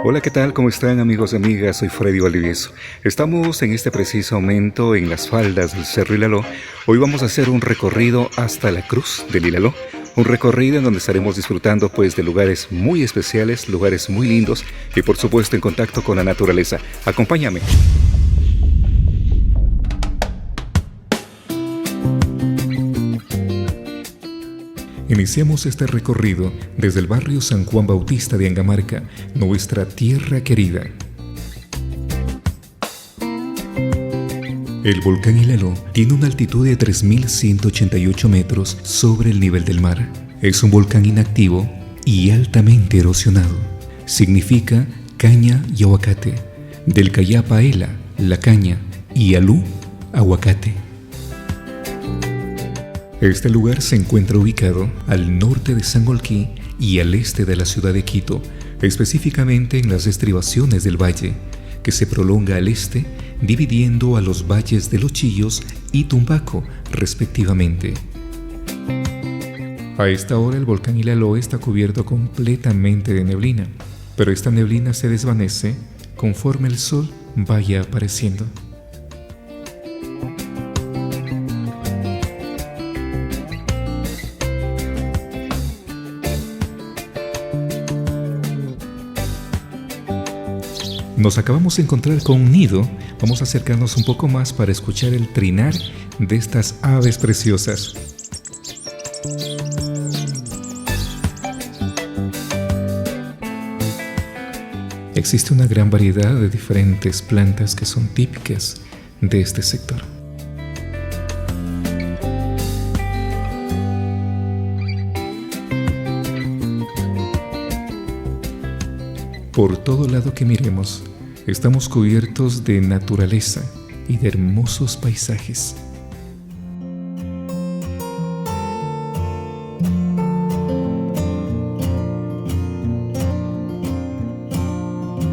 Hola, ¿qué tal? ¿Cómo están, amigos y amigas? Soy Freddy Valdivieso. Estamos en este preciso momento en las faldas del Cerro Ilaló. Hoy vamos a hacer un recorrido hasta la Cruz del Ilaló. Un recorrido en donde estaremos disfrutando de lugares muy especiales, lugares muy lindos y por supuesto en contacto con la naturaleza. Acompáñame. Iniciamos este recorrido desde el barrio San Juan Bautista de Angamarca, nuestra tierra querida. El volcán Ilaló tiene una altitud de 3.188 metros sobre el nivel del mar. Es un volcán inactivo y altamente erosionado. Significa caña y aguacate. Del cayapa ela, la caña, y alú, aguacate. Este lugar se encuentra ubicado al norte de Sangolquí y al este de la ciudad de Quito, específicamente en las estribaciones del valle, que se prolonga al este, dividiendo a los valles de Los Chillos y Tumbaco, respectivamente. A esta hora el volcán Ilaló está cubierto completamente de neblina, pero esta neblina se desvanece conforme el sol vaya apareciendo. Nos acabamos de encontrar con un nido. Vamos a acercarnos un poco más para escuchar el trinar de estas aves preciosas. Existe una gran variedad de diferentes plantas que son típicas de este sector. Por todo lado que miremos, estamos cubiertos de naturaleza y de hermosos paisajes.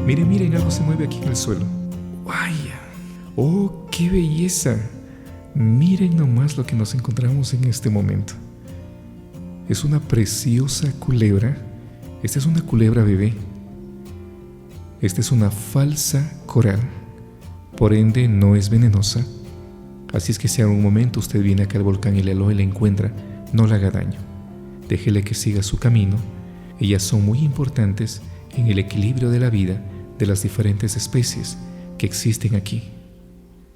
Miren, algo se mueve aquí en el suelo. ¡Vaya! ¡Oh, qué belleza! Miren nomás lo que nos encontramos en este momento. Es una preciosa culebra. Esta es una culebra bebé. Esta es una falsa coral, por ende no es venenosa. Así es que si en algún momento usted viene acá al volcán Ilaló y la encuentra, no le haga daño. Déjele que siga su camino. Ellas son muy importantes en el equilibrio de la vida de las diferentes especies que existen aquí.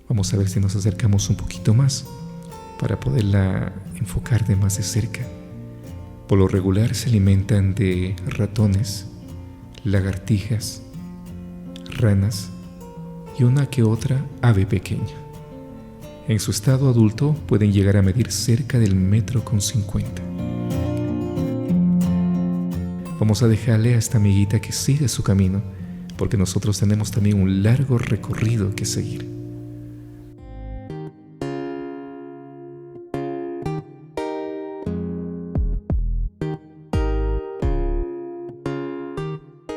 Vamos a ver si nos acercamos un poquito más para poderla enfocar de más de cerca. Por lo regular se alimentan de ratones, lagartijas, ranas y una que otra ave pequeña. En su estado adulto pueden llegar a medir cerca del 1,50 m. Vamos a dejarle a esta amiguita que siga su camino, porque nosotros tenemos también un largo recorrido que seguir.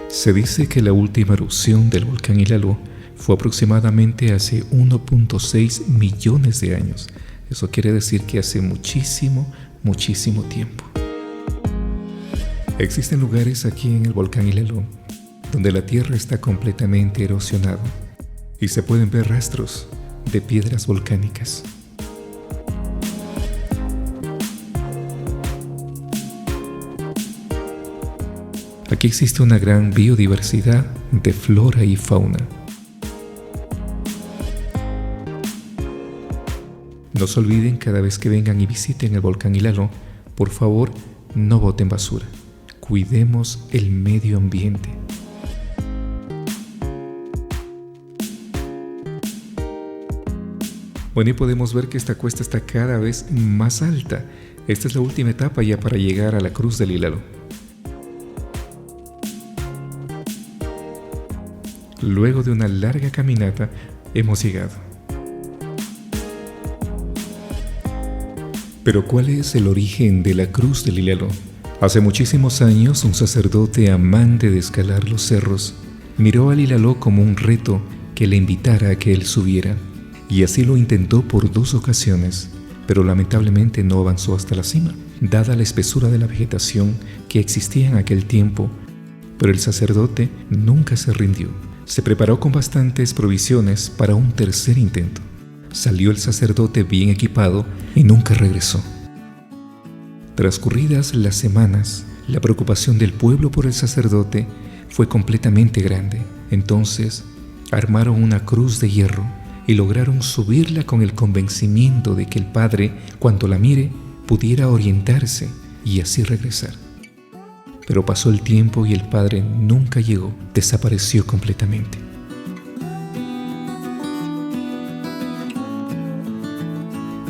Se dice que la última erupción del volcán Ilaló fue aproximadamente hace 1.6 millones de años. Eso quiere decir que hace muchísimo tiempo. Existen lugares aquí en el volcán Ilaló donde la tierra está completamente erosionada y se pueden ver rastros de piedras volcánicas. Aquí existe una gran biodiversidad de flora y fauna. No se olviden, cada vez que vengan y visiten el volcán Ilaló, por favor, no boten basura. Cuidemos el medio ambiente. Bueno, y podemos ver que esta cuesta está cada vez más alta. Esta es la última etapa ya para llegar a la Cruz del Ilaló. Luego de una larga caminata, hemos llegado. Pero ¿cuál es el origen de la Cruz del Ilaló? Hace muchísimos años, un sacerdote amante de escalar los cerros miró al Ilaló como un reto que le invitara a que él subiera. Y así lo intentó por 2 ocasiones, pero lamentablemente no avanzó hasta la cima, dada la espesura de la vegetación que existía en aquel tiempo Pero el sacerdote nunca se rindió. Se preparó con bastantes provisiones para un tercer intento. Salió el sacerdote bien equipado y nunca regresó. Transcurridas las semanas, la preocupación del pueblo por el sacerdote fue completamente grande. Entonces, armaron una cruz de hierro y lograron subirla con el convencimiento de que el padre, cuando la mire, pudiera orientarse y así regresar. Pero pasó el tiempo y el padre nunca llegó, desapareció completamente.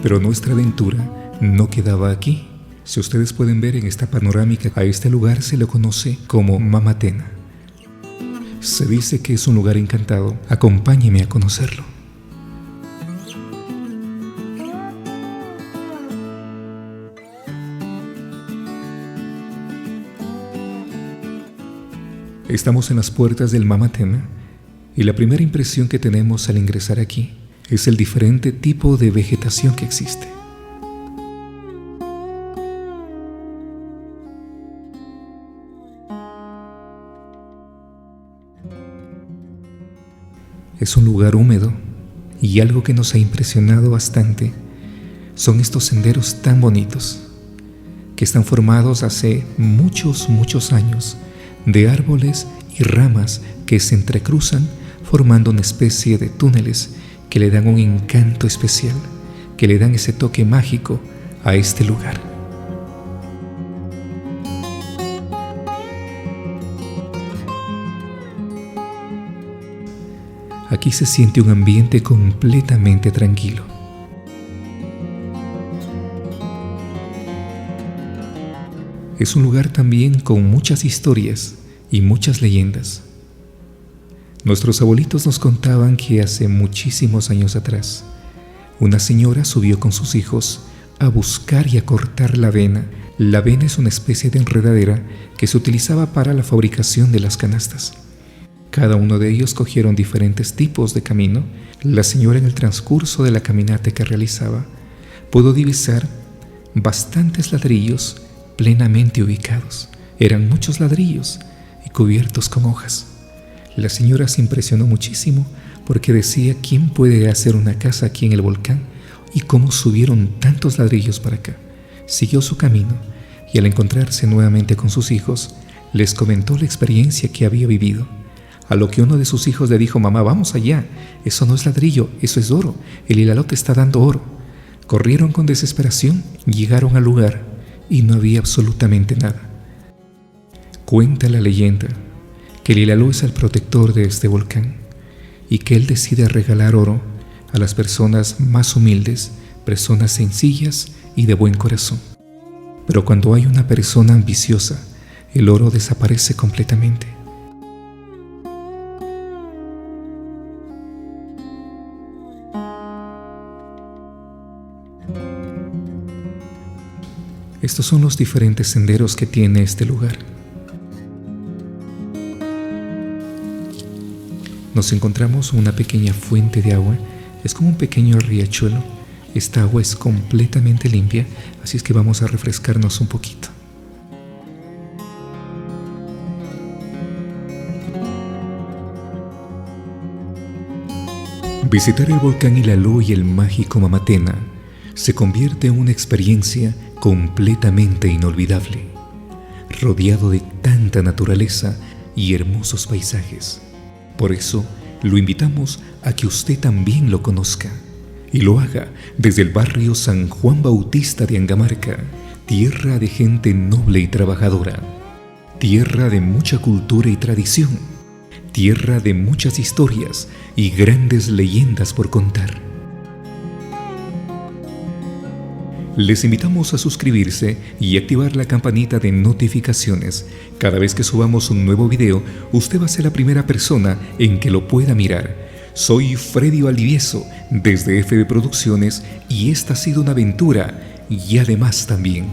Pero nuestra aventura no quedaba aquí. Si ustedes pueden ver en esta panorámica, a este lugar se lo conoce como Mama Tena. Se dice que es un lugar encantado. Acompáñeme a conocerlo. Estamos en las puertas del Mama Tena y la primera impresión que tenemos al ingresar aquí es el diferente tipo de vegetación que existe. Es un lugar húmedo y algo que nos ha impresionado bastante son estos senderos tan bonitos que están formados hace muchos años de árboles y ramas que se entrecruzan formando una especie de túneles que le dan un encanto especial, que le dan ese toque mágico a este lugar. Aquí se siente un ambiente completamente tranquilo. Es un lugar también con muchas historias y muchas leyendas. Nuestros abuelitos nos contaban que hace muchísimos años atrás, una señora subió con sus hijos a buscar y a cortar la avena. La avena es una especie de enredadera que se utilizaba para la fabricación de las canastas. Cada uno de ellos cogieron diferentes tipos de camino. La señora, en el transcurso de la caminata que realizaba, pudo divisar bastantes ladrillos plenamente ubicados. Eran muchos ladrillos y cubiertos con hojas. La señora se impresionó muchísimo porque decía: ¿quién puede hacer una casa aquí en el volcán? ¿Y cómo subieron tantos ladrillos para acá? Siguió su camino y al encontrarse nuevamente con sus hijos, les comentó la experiencia que había vivido. A lo que uno de sus hijos le dijo: mamá, vamos allá, eso no es ladrillo, eso es oro, el Ilaló te está dando oro. Corrieron con desesperación, llegaron al lugar y no había absolutamente nada. Cuenta la leyenda que el Ilaló es el protector de este volcán y que él decide regalar oro a las personas más humildes, personas sencillas y de buen corazón. Pero cuando hay una persona ambiciosa, el oro desaparece completamente. Estos son los diferentes senderos que tiene este lugar. Nos encontramos una pequeña fuente de agua. Es como un pequeño riachuelo. Esta agua es completamente limpia, así es que vamos a refrescarnos un poquito. Visitar el volcán Ilaló y el mágico Mama Tena se convierte en una experiencia completamente inolvidable, rodeado de tanta naturaleza y hermosos paisajes. Por eso, lo invitamos a que usted también lo conozca y lo haga desde el barrio San Juan Bautista de Angamarca, tierra de gente noble y trabajadora, tierra de mucha cultura y tradición, tierra de muchas historias y grandes leyendas por contar. Les invitamos a suscribirse y activar la campanita de notificaciones. Cada vez que subamos un nuevo video, usted va a ser la primera persona en que lo pueda mirar. Soy Freddy Valdivieso, desde FB Producciones, y esta ha sido una aventura y además también